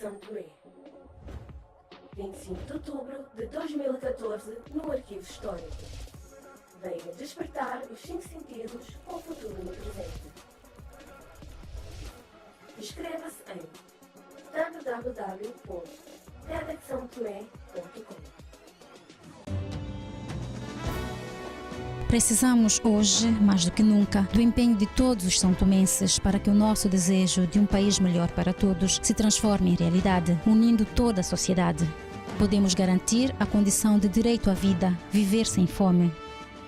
São Tomé. 25 de outubro de 2014, no Arquivo Histórico. Venha despertar os 5 sentidos com o futuro no presente. Inscreva-se em www.tedxsãotomé.com. Precisamos hoje, mais do que nunca, do empenho de todos os são-tomenses para que o nosso desejo de um país melhor para todos se transforme em realidade, unindo toda a sociedade. Podemos garantir a condição de direito à vida, viver sem fome.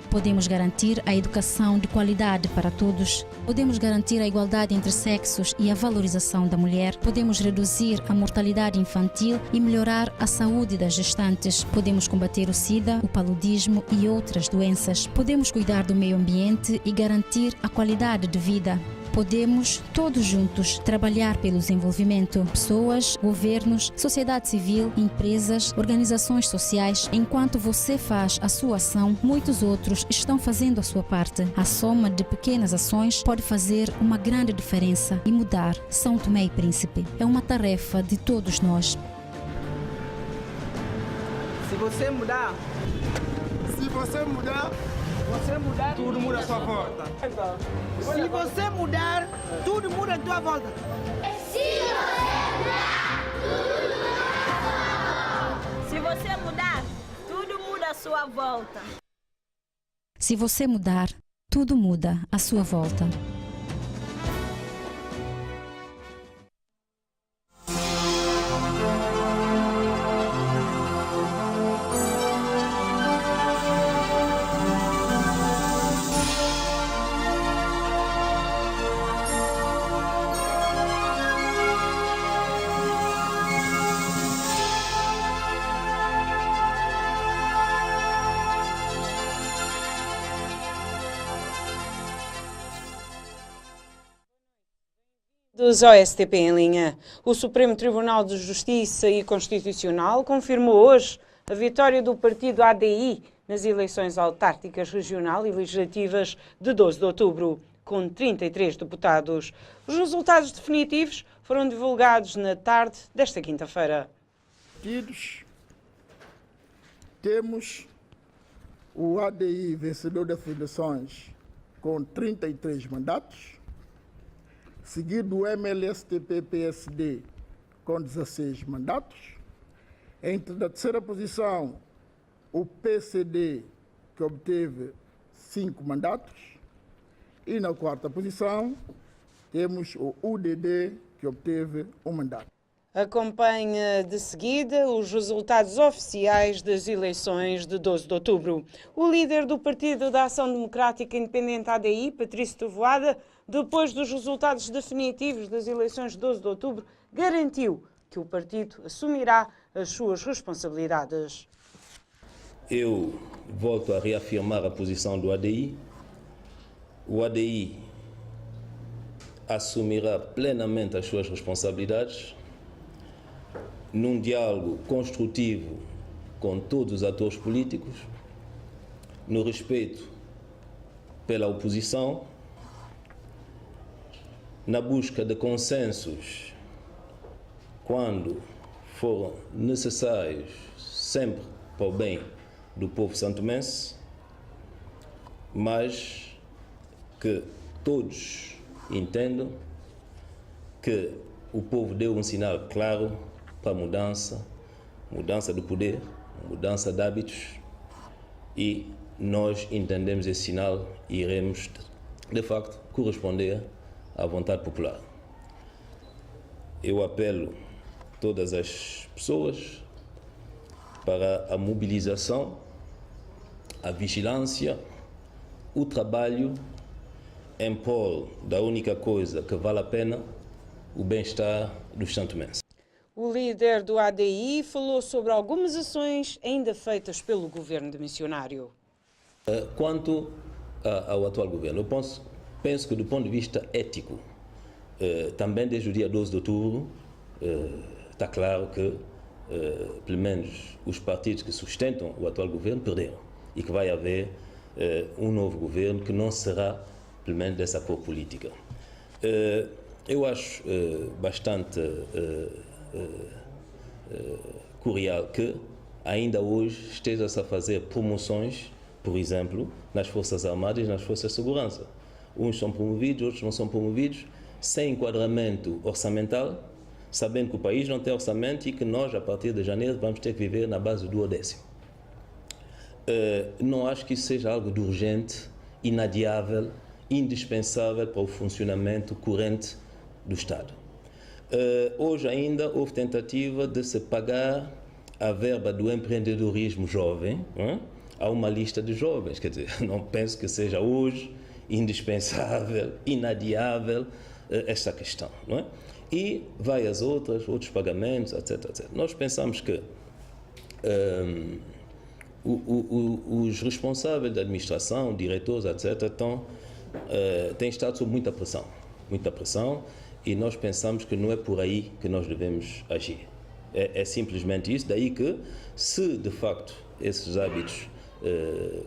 Podemos garantir a educação de qualidade para todos. Podemos garantir a igualdade entre sexos e a valorização da mulher. Podemos reduzir a mortalidade infantil e melhorar a saúde das gestantes. Podemos combater o SIDA, o paludismo e outras doenças. Podemos cuidar do meio ambiente e garantir a qualidade de vida. Podemos, todos juntos, trabalhar pelo desenvolvimento. Pessoas, governos, sociedade civil, empresas, organizações sociais. Enquanto você faz a sua ação, muitos outros estão fazendo a sua parte. A soma de pequenas ações pode fazer uma grande diferença e mudar São Tomé e Príncipe. É uma tarefa de todos nós. Se você mudar, tudo muda à sua volta. Se você mudar, tudo muda à tua volta. Se você mudar, tudo muda à sua volta. Se você mudar, tudo muda à sua volta. Dos OSTP em linha. O Supremo Tribunal de Justiça e Constitucional confirmou hoje a vitória do partido ADI nas eleições autárquicas regional e legislativas de 12 de outubro, com 33 deputados. Os resultados definitivos foram divulgados na tarde desta quinta-feira. Temos o ADI vencedor das eleições com 33 mandatos, seguido o MLSTP-PSD com 16 mandatos. Entre na terceira posição, o PCD, que obteve 5 mandatos. E na quarta posição, temos o UDD, que obteve 1 mandato. Acompanha de seguida os resultados oficiais das eleições de 12 de outubro. O líder do Partido da Ação Democrática Independente ADI, Patrício Taboada, depois dos resultados definitivos das eleições de 12 de outubro, garantiu que o partido assumirá as suas responsabilidades. Eu volto a reafirmar a posição do ADI. O ADI assumirá plenamente as suas responsabilidades num diálogo construtivo com todos os atores políticos, no respeito pela oposição, na busca de consensos quando foram necessários, sempre para o bem do povo santomense, mas que todos entendam que o povo deu um sinal claro para a mudança do poder, mudança de hábitos, e nós entendemos esse sinal e iremos, de facto, corresponder à vontade popular. Eu apelo a todas as pessoas para a mobilização, a vigilância, o trabalho em prol da única coisa que vale a pena, o bem-estar dos santomenses. O líder do ADI falou sobre algumas ações ainda feitas pelo governo de missionário. Quanto ao atual governo, eu penso que do ponto de vista ético, também desde o dia 12 de outubro, está claro que, pelo menos, os partidos que sustentam o atual governo perderam e que vai haver um novo governo que não será, pelo menos, dessa cor política. Eu acho bastante curial que ainda hoje esteja-se a fazer promoções, por exemplo, nas Forças Armadas e nas Forças de Segurança. Uns são promovidos, outros não são promovidos, sem enquadramento orçamental, sabendo que o país não tem orçamento e que nós, a partir de janeiro, vamos ter que viver na base do 10º. Não acho que isso seja algo de urgente, inadiável, indispensável para o funcionamento corrente do Estado. Hoje ainda houve tentativa de se pagar a verba do empreendedorismo jovem a uma lista de jovens. Quer dizer, não penso que seja hoje indispensável, inadiável esta questão, não é? E várias outros pagamentos, etc, etc. Nós pensamos que os responsáveis da administração, diretores, etc, têm estado sob muita pressão, e nós pensamos que não é por aí que nós devemos agir. É simplesmente isso, daí que, se de facto esses hábitos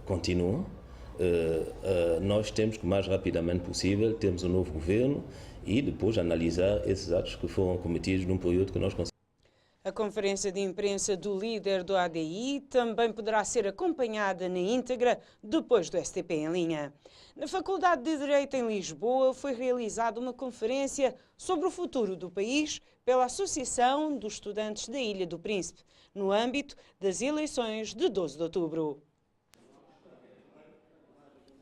continuam, nós temos que, o mais rapidamente possível, termos um novo governo e depois analisar esses atos que foram cometidos num período que nós consideramos. A conferência de imprensa do líder do ADI também poderá ser acompanhada na íntegra depois do STP em linha. Na Faculdade de Direito em Lisboa foi realizada uma conferência sobre o futuro do país pela Associação dos Estudantes da Ilha do Príncipe, no âmbito das eleições de 12 de outubro.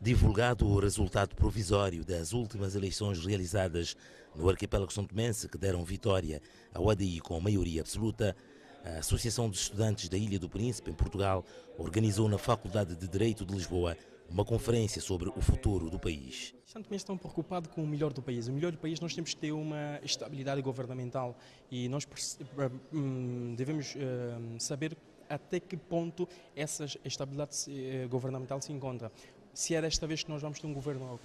Divulgado o resultado provisório das últimas eleições realizadas no arquipélago são-tomense, que deram vitória ao ADI com maioria absoluta, a Associação dos Estudantes da Ilha do Príncipe, em Portugal, organizou na Faculdade de Direito de Lisboa uma conferência sobre o futuro do país. São-tomenses estão preocupados com o melhor do país. O melhor do país, nós temos que ter uma estabilidade governamental e nós devemos saber até que ponto essa estabilidade governamental se encontra. Se é desta vez que nós vamos ter um governo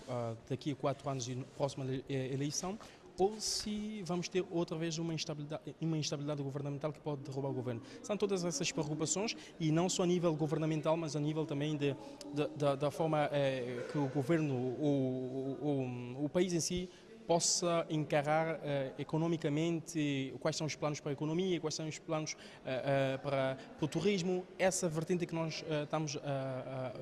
daqui a 4 anos e próxima eleição, ou se vamos ter outra vez uma instabilidade governamental que pode derrubar o governo. São todas essas preocupações, e não só a nível governamental, mas a nível também da forma que o governo, o país em si, possa encarar economicamente quais são os planos para a economia, quais são os planos para o turismo, essa vertente que nós estamos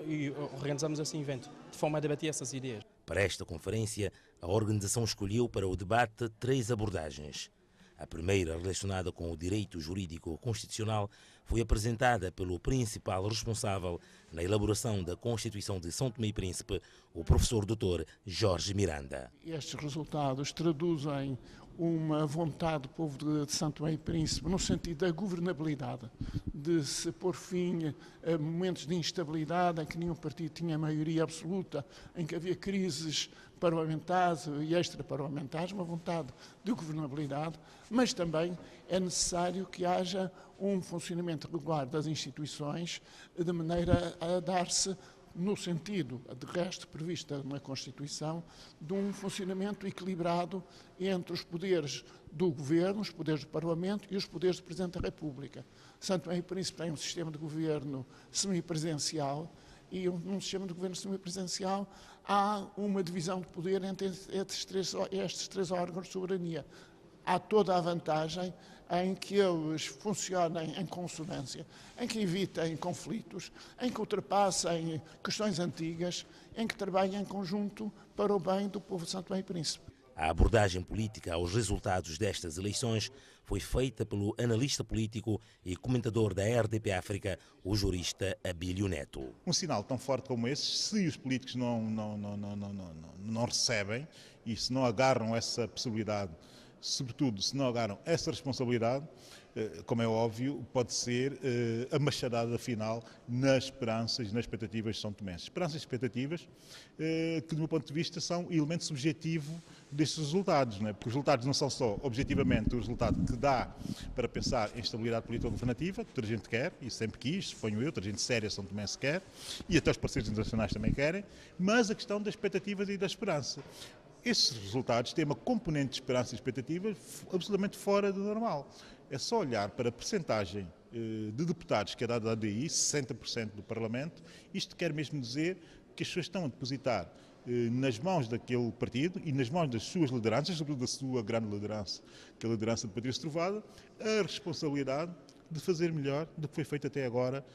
e organizamos esse evento, de forma a debater essas ideias. Para esta conferência, a organização escolheu para o debate 3 abordagens. A primeira, relacionada com o direito jurídico constitucional, foi apresentada pelo principal responsável na elaboração da Constituição de São Tomé e Príncipe, o professor Dr. Jorge Miranda. Estes resultados traduzem uma vontade do povo de São Tomé e Príncipe no sentido da governabilidade, de se pôr fim a momentos de instabilidade em que nenhum partido tinha maioria absoluta, em que havia crises parlamentares e extraparlamentares, uma vontade de governabilidade, mas também é necessário que haja um funcionamento regular das instituições, de maneira a dar-se, no sentido, de resto prevista na Constituição, de um funcionamento equilibrado entre os poderes do Governo, os poderes do Parlamento e os poderes do Presidente da República. São Tomé e Príncipe tem um sistema de governo semipresidencial, e num sistema de governo semipresidencial há uma divisão de poder entre estes três órgãos de soberania. Há toda a vantagem em que eles funcionem em consonância, em que evitem conflitos, em que ultrapassem questões antigas, em que trabalhem em conjunto para o bem do povo de São Tomé e Príncipe. A abordagem política aos resultados destas eleições foi feita pelo analista político e comentador da RDP África, o jurista Abílio Neto. Um sinal tão forte como esse, se os políticos não recebem e se não agarram essa possibilidade, sobretudo se não agarram essa responsabilidade, como é óbvio, pode ser a machadada final nas esperanças e nas expectativas de São Tomé. Esperanças e expectativas que, do meu ponto de vista, são elemento subjetivo destes resultados, não é? Porque os resultados não são só, objetivamente, o resultado que dá para pensar em estabilidade político-governativa, que toda a gente quer, e sempre quis, suponho eu, toda a gente séria São Tomé se quer, e até os parceiros internacionais também querem, mas a questão das expectativas e da esperança. Esses resultados têm uma componente de esperança e expectativa absolutamente fora do normal. É só olhar para a percentagem de deputados que é dada à ADI, 60% do Parlamento. Isto quer mesmo dizer que as pessoas estão a depositar nas mãos daquele partido e nas mãos das suas lideranças, sobretudo da sua grande liderança, que é a liderança de Patrício Trovada, a responsabilidade de fazer melhor do que foi feito até agora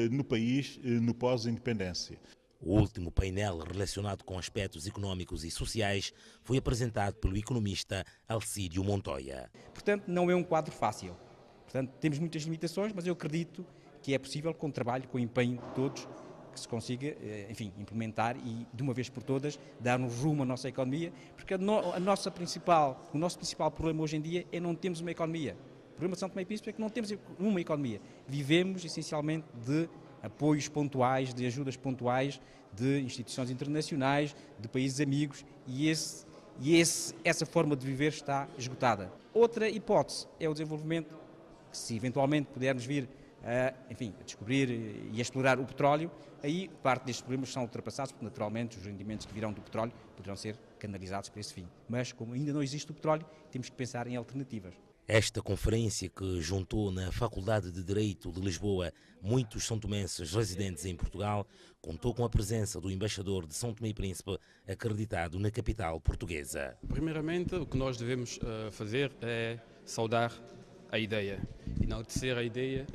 no país, no pós-independência. O último painel relacionado com aspectos económicos e sociais foi apresentado pelo economista Alcídio Montoya. Portanto, não é um quadro fácil. Portanto, temos muitas limitações, mas eu acredito que é possível, com trabalho, com empenho de todos, que se consiga, enfim, implementar e, de uma vez por todas, dar um rumo à nossa economia, porque o nosso principal problema hoje em dia é não termos uma economia. O problema de São Tomé e Príncipe é que não temos uma economia. Vivemos, essencialmente, de apoios pontuais, de ajudas pontuais, de instituições internacionais, de países amigos, e essa forma de viver está esgotada. Outra hipótese é o desenvolvimento, que se eventualmente pudermos vir a descobrir e a explorar o petróleo, aí parte destes problemas são ultrapassados, porque naturalmente os rendimentos que virão do petróleo poderão ser canalizados para esse fim. Mas como ainda não existe o petróleo, temos que pensar em alternativas. Esta conferência, que juntou na Faculdade de Direito de Lisboa muitos são-tomenses residentes em Portugal, contou com a presença do embaixador de São Tomé e Príncipe, acreditado na capital portuguesa. Primeiramente, o que nós devemos fazer é saudar a ideia, enaltecer a ideia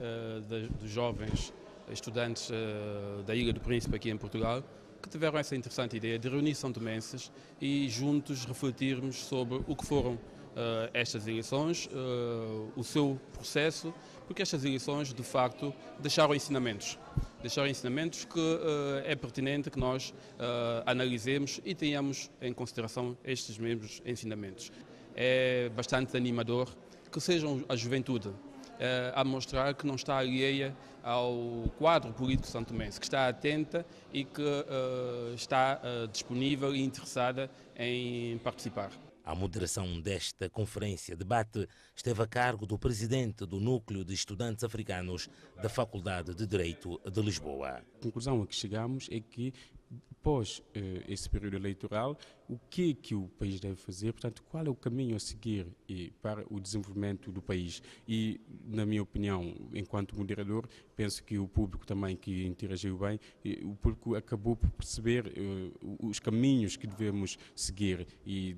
dos jovens estudantes da Ilha do Príncipe aqui em Portugal, que tiveram essa interessante ideia de reunir são-tomenses e juntos refletirmos sobre o que foram estas eleições, o seu processo, porque estas eleições, de facto, deixaram ensinamentos que é pertinente que nós analisemos e tenhamos em consideração estes mesmos ensinamentos. É bastante animador que sejam a juventude a mostrar que não está alheia ao quadro político santomense, que está atenta e que está disponível e interessada em participar. A moderação desta conferência-debate esteve a cargo do presidente do Núcleo de Estudantes Africanos da Faculdade de Direito de Lisboa. A conclusão a que chegamos é que, após esse período eleitoral, o que o país deve fazer, portanto, qual é o caminho a seguir para o desenvolvimento do país. E, na minha opinião, enquanto moderador, penso que o público também que interagiu bem, o público acabou por perceber os caminhos que devemos seguir e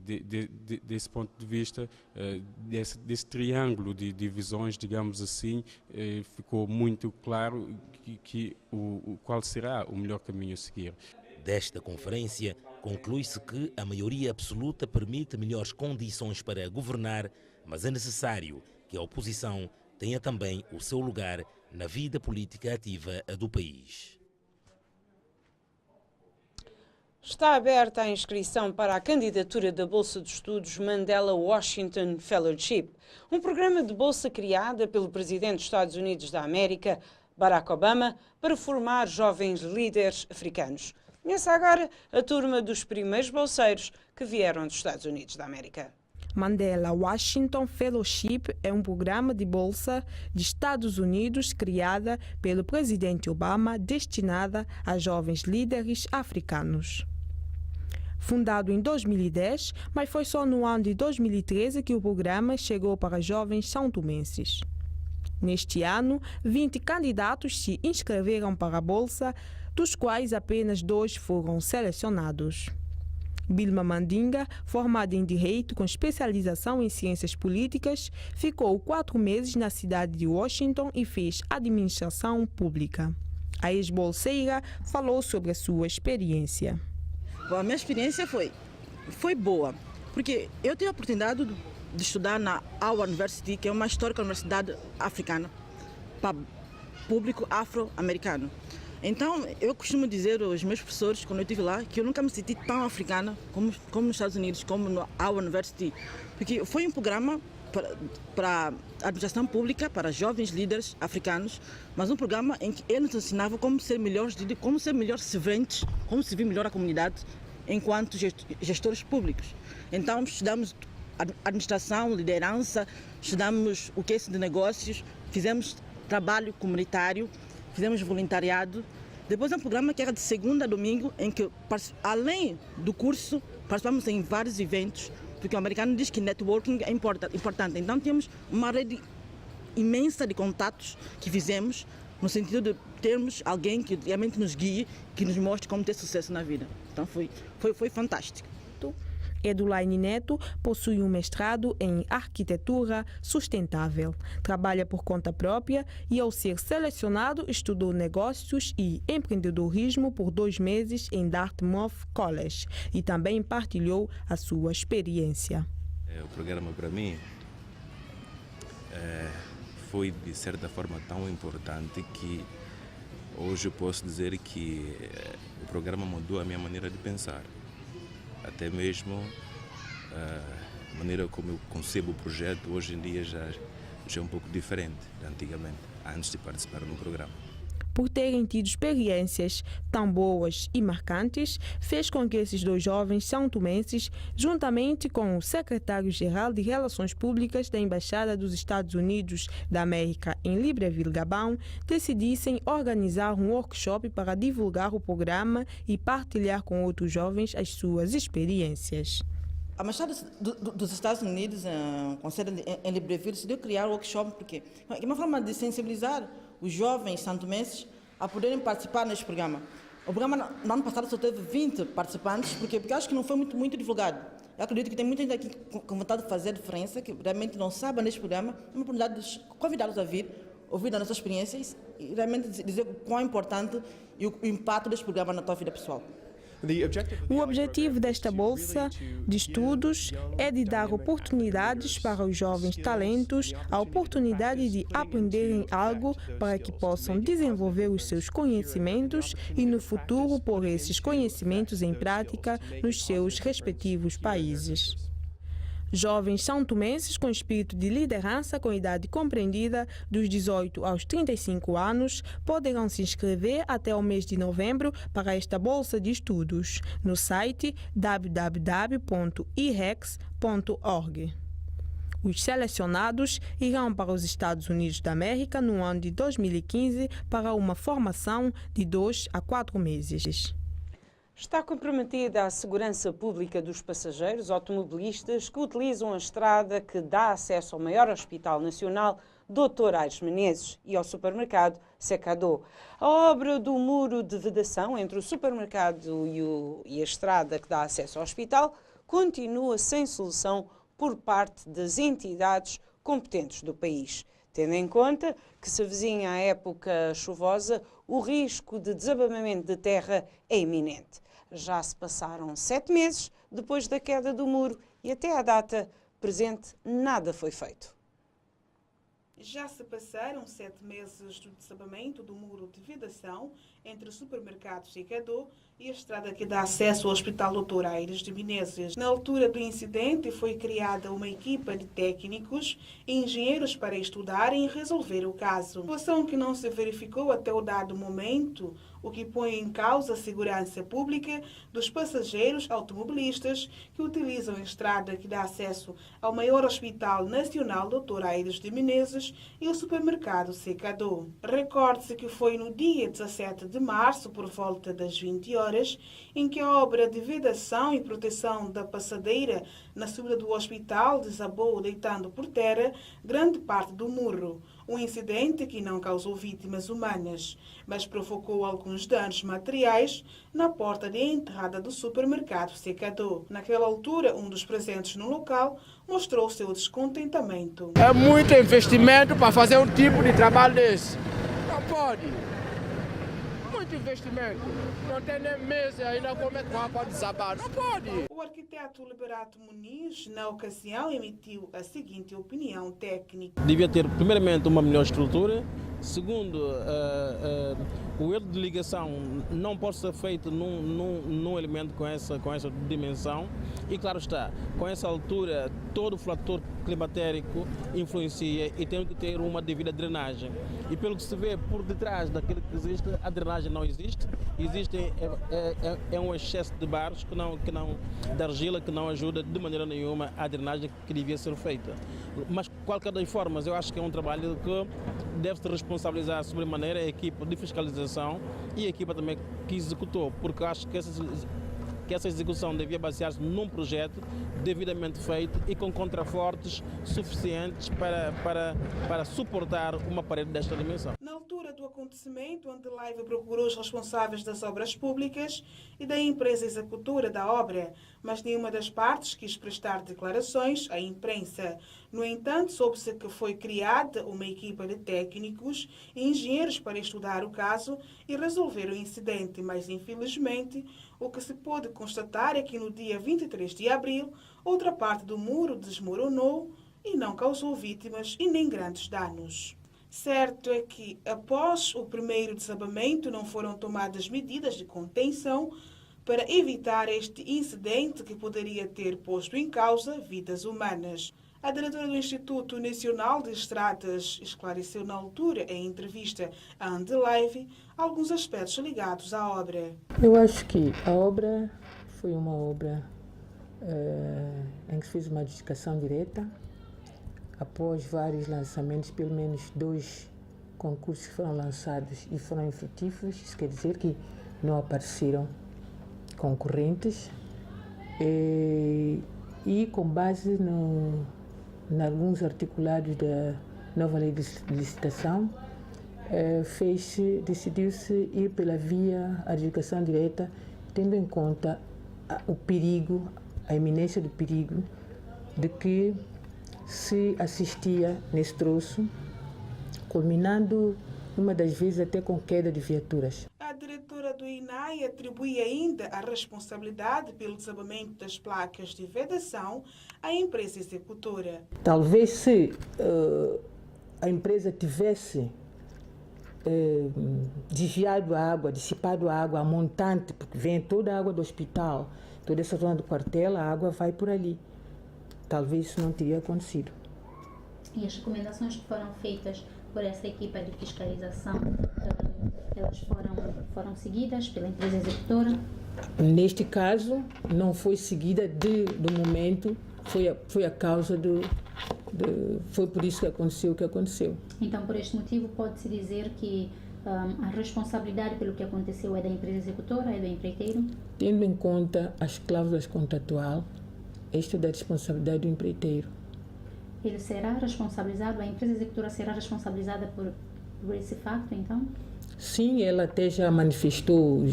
desse ponto de vista, desse triângulo de divisões, digamos assim, ficou muito claro qual será o melhor caminho a seguir. Desta conferência, conclui-se que a maioria absoluta permite melhores condições para governar, mas é necessário que a oposição tenha também o seu lugar na vida política ativa do país. Está aberta a inscrição para a candidatura da Bolsa de Estudos Mandela Washington Fellowship, um programa de bolsa criada pelo presidente dos Estados Unidos da América, Barack Obama, para formar jovens líderes africanos. Conheça agora a turma dos primeiros bolseiros que vieram dos Estados Unidos da América. Mandela Washington Fellowship é um programa de bolsa de Estados Unidos criada pelo presidente Obama, destinada a jovens líderes africanos. Fundado em 2010, mas foi só no ano de 2013 que o programa chegou para jovens são-tomenses. Neste ano, 20 candidatos se inscreveram para a bolsa, dos quais apenas 2 foram selecionados. Bilma Mandinga, formada em Direito com especialização em Ciências Políticas, ficou 4 meses na cidade de Washington e fez Administração Pública. A ex-bolseira falou sobre a sua experiência. Bom, a minha experiência foi boa, porque eu tive a oportunidade de estudar na Our University, que é uma histórica universidade africana, para público afro-americano. Então, eu costumo dizer aos meus professores, quando eu estive lá, que eu nunca me senti tão africana como nos Estados Unidos, como no Our University. Porque foi um programa para administração pública, para jovens líderes africanos, mas um programa em que eles nos ensinavam como ser melhores serventes, como servir melhor a comunidade enquanto gestores públicos. Então, estudamos administração, liderança, estudamos o que é isso de negócios, fizemos trabalho comunitário, fizemos voluntariado. Depois é um programa que era de segunda a domingo, em que, além do curso, participamos em vários eventos, porque o americano diz que networking é importante. Então tínhamos uma rede imensa de contatos que fizemos, no sentido de termos alguém que realmente nos guie, que nos mostre como ter sucesso na vida. Então foi fantástico. Edulaine Neto possui um mestrado em arquitetura sustentável. Trabalha por conta própria e, ao ser selecionado, estudou negócios e empreendedorismo por 2 meses em Dartmouth College e também partilhou a sua experiência. O programa para mim foi de certa forma tão importante que hoje eu posso dizer que o programa mudou a minha maneira de pensar. Até mesmo a maneira como eu concebo o projeto hoje em dia já é um pouco diferente de antigamente, antes de participar no programa. Por terem tido experiências tão boas e marcantes, fez com que esses 2 jovens são-tomenses, juntamente com o secretário-geral de Relações Públicas da Embaixada dos Estados Unidos da América em Libreville, Gabão, decidissem organizar um workshop para divulgar o programa e partilhar com outros jovens as suas experiências. A Embaixada dos Estados Unidos, com sede em Libreville, decidiu criar um workshop porque é uma forma de sensibilizar os jovens santomenses a poderem participar neste programa. O programa no ano passado só teve 20 participantes, porque acho que não foi muito divulgado. Eu acredito que tem muita gente aqui com vontade de fazer diferença, que realmente não sabem neste programa. É uma oportunidade de convidá-los a vir, ouvir as nossas experiências e realmente dizer o quão importante e o impacto deste programa na tua vida pessoal. O objetivo desta bolsa de estudos é de dar oportunidades para os jovens talentos, a oportunidade de aprenderem algo para que possam desenvolver os seus conhecimentos e no futuro pôr esses conhecimentos em prática nos seus respectivos países. Jovens são-tomenses com espírito de liderança com idade compreendida dos 18 aos 35 anos poderão se inscrever até o mês de novembro para esta bolsa de estudos no site www.irex.org. Os selecionados irão para os Estados Unidos da América no ano de 2015 para uma formação de 2 a 4 meses. Está comprometida a segurança pública dos passageiros automobilistas que utilizam a estrada que dá acesso ao maior hospital nacional, Dr. Aires Menezes, e ao supermercado Secadô. A obra do muro de vedação entre o supermercado e a estrada que dá acesso ao hospital continua sem solução por parte das entidades competentes do país, tendo em conta que se avizinha a época chuvosa, o risco de desabamento de terra é iminente. Já se passaram 7 meses depois da queda do muro e até à data presente nada foi feito. Já se passaram 7 meses do desabamento do muro de vedação entre o supermercado Secadô e a estrada que dá acesso ao Hospital Dr. Aires de Menezes. Na altura do incidente foi criada uma equipa de técnicos e engenheiros para estudarem e resolver o caso. Situação que não se verificou até o dado momento, o que põe em causa a segurança pública dos passageiros automobilistas que utilizam a estrada que dá acesso ao maior Hospital Nacional Dr. Aires de Menezes e o supermercado Secadô. Recorde-se que foi no dia 17 de março, por volta das 20 horas, em que a obra de vedação e proteção da passadeira na subida do hospital desabou, deitando por terra grande parte do muro. Um incidente que não causou vítimas humanas, mas provocou alguns danos materiais na porta de entrada do supermercado Secadô. Naquela altura, um dos presentes no local mostrou seu descontentamento. É muito investimento para fazer um tipo de trabalho desse. Não pode. Muito investimento. Não tem nem mês ainda como é que pode desabar. Não pode. O arquiteto Liberato Muniz, na ocasião, emitiu a seguinte opinião técnica. Devia ter, primeiramente, uma melhor estrutura. Segundo, o erro de ligação não pode ser feito num elemento com essa dimensão. E, claro está, com essa altura, todo o fator climatérico influencia e tem que ter uma devida drenagem. E pelo que se vê por detrás daquilo que existe, a drenagem não existe. Existe um excesso de barros de argila que não ajuda de maneira nenhuma a drenagem que devia ser feita. Mas, qualquer das formas, eu acho que é um trabalho que deve-se responsabilizar sobremaneira a equipa de fiscalização e a equipa também que executou, porque acho que essa execução devia basear-se num projeto devidamente feito e com contrafortes suficientes para suportar uma parede desta dimensão. Na altura do acontecimento, Andelive procurou os responsáveis das obras públicas e da empresa executora da obra, mas nenhuma das partes quis prestar declarações à imprensa. No entanto, soube-se que foi criada uma equipa de técnicos e engenheiros para estudar o caso e resolver o incidente, mas infelizmente o que se pôde constatar é que no dia 23 de abril, outra parte do muro desmoronou e não causou vítimas e nem grandes danos. Certo é que, após o primeiro desabamento, não foram tomadas medidas de contenção para evitar este incidente que poderia ter posto em causa vidas humanas. A diretora do Instituto Nacional de Estradas esclareceu na altura, em entrevista à Andelive, alguns aspectos ligados à obra. Eu acho que a obra foi uma obra em que se fez uma adjudicação direta. Após vários lançamentos, pelo menos 2 concursos foram lançados e foram infrutíferos. Isso quer dizer que não apareceram concorrentes. E com base em alguns articulados da nova lei de licitação, decidiu-se ir pela via adjudicação direta, tendo em conta o perigo, a iminência do perigo de que se assistia nesse troço, culminando uma das vezes até com queda de viaturas. A diretora do INAI atribui ainda a responsabilidade pelo desabamento das placas de vedação à empresa executora. Talvez se a empresa tivesse desviado a água, dissipado a água, a montante, porque vem toda a água do hospital, toda essa zona do quartel, a água vai por ali. Talvez isso não teria acontecido. E as recomendações que foram feitas por essa equipa de fiscalização, elas foram seguidas pela empresa executora? Neste caso, não foi seguida do momento, foi a causa foi por isso que aconteceu o que aconteceu. Então, por este motivo, pode-se dizer que a responsabilidade pelo que aconteceu é da empresa executora, é do empreiteiro? Tendo em conta as cláusulas contratuais, esta é da responsabilidade do empreiteiro. Ele será responsabilizado, a empresa executora será responsabilizada por esse facto, então? Sim, ela até já manifestou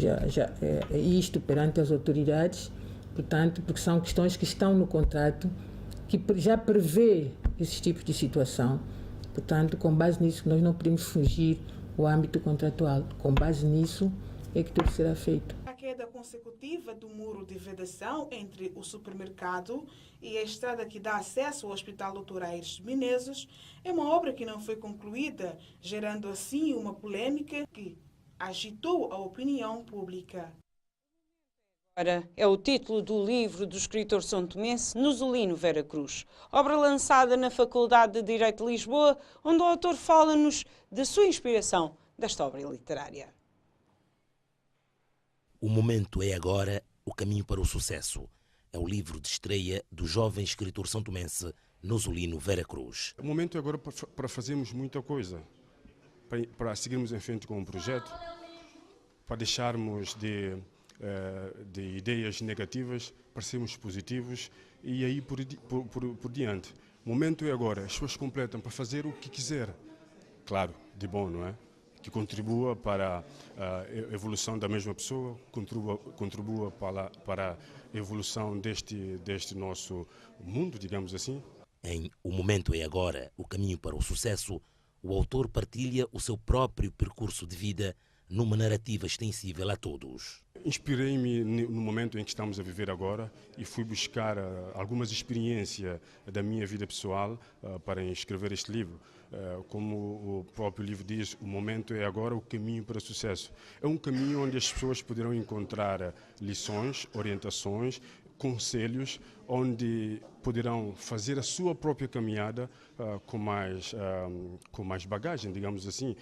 isto perante as autoridades, portanto, porque são questões que estão no contrato, que já prevê esses tipos de situação. Portanto, com base nisso, nós não podemos fugir o âmbito contratual. Com base nisso é que tudo será feito. A queda consecutiva do muro de vedação entre o supermercado e a estrada que dá acesso ao Hospital Dr. Aires de Menezes é uma obra que não foi concluída, gerando assim uma polêmica que agitou a opinião pública. Agora é o título do livro do escritor são-tomense Nuzulino Vera Cruz, obra lançada na Faculdade de Direito de Lisboa, onde o autor fala-nos da sua inspiração desta obra literária. O momento é agora, o caminho para o sucesso. É o livro de estreia do jovem escritor são-tomense Nuzulino Vera Cruz. O momento é agora para fazermos muita coisa, para seguirmos em frente com o projeto, para deixarmos de ideias negativas, para sermos positivos e aí por diante. O momento é agora, as pessoas completam para fazer o que quiser. Claro, de bom, não é? Que contribua para a evolução da mesma pessoa, contribua para a evolução deste nosso mundo, digamos assim. Em O Momento é Agora, o caminho para o sucesso, o autor partilha o seu próprio percurso de vida numa narrativa extensível a todos. Inspirei-me no momento em que estamos a viver agora e fui buscar algumas experiências da minha vida pessoal para escrever este livro. Como o próprio livro diz, o momento é agora, o caminho para o sucesso. É um caminho onde as pessoas poderão encontrar lições, orientações, conselhos, onde poderão fazer a sua própria caminhada com mais bagagem, digamos assim,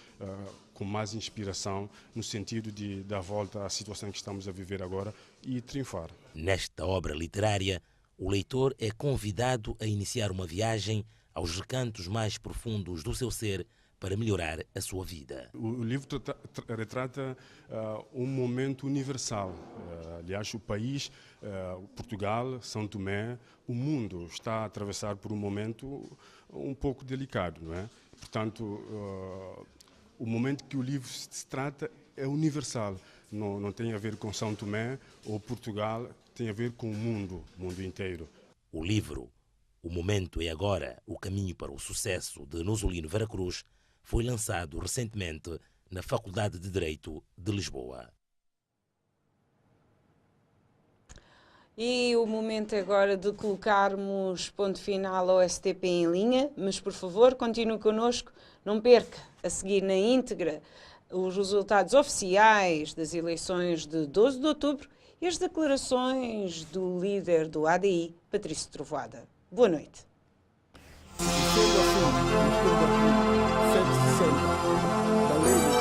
com mais inspiração, no sentido de dar volta à situação que estamos a viver agora e triunfar. Nesta obra literária, o leitor é convidado a iniciar uma viagem aos recantos mais profundos do seu ser para melhorar a sua vida. O livro retrata um momento universal. Aliás, o país, Portugal, São Tomé, o mundo está a atravessar por um momento um pouco delicado, não é? Portanto, o momento que o livro se trata é universal. Não tem a ver com São Tomé ou Portugal, tem a ver com o mundo inteiro. O livro O Momento é Agora, o Caminho para o Sucesso, de Nuzulino Veracruz, foi lançado recentemente na Faculdade de Direito de Lisboa. E o momento agora de colocarmos ponto final ao STP em linha, mas por favor continue connosco, não perca a seguir na íntegra os resultados oficiais das eleições de 12 de outubro e as declarações do líder do ADI, Patrício Trovoada. Boa noite. Sendo assim, da lei